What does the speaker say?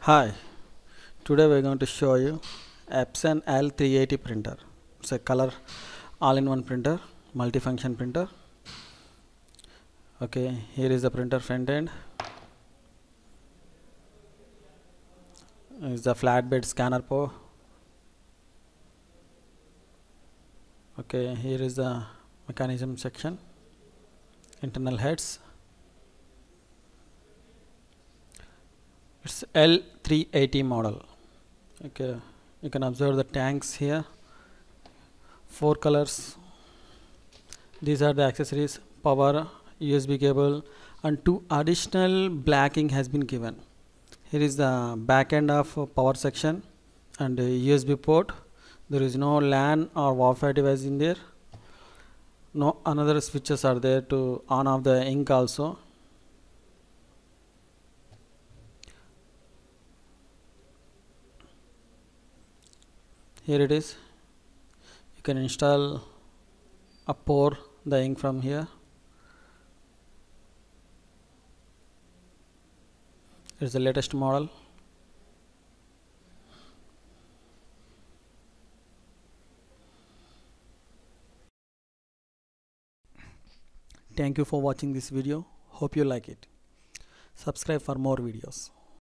Hi, today we're going to show you Epson L380 printer. It's a color all-in-one printer, multifunction printer. Okay, here is the printer front end. Is the flatbed scanner port. Okay, here is the mechanism section, internal heads. It's L380 model. Okay, you can observe the tanks here, 4 colors. These are the accessories: power, USB cable, and 2 additional blacking has been given. Here is the back end of power section and USB port. There is no LAN or Wi-Fi device in there. No another switches are there to on off the ink also. Here it is. You can install or pour the ink from here. It's the latest model. Thank you for watching this video. Hope you like it. Subscribe for more videos.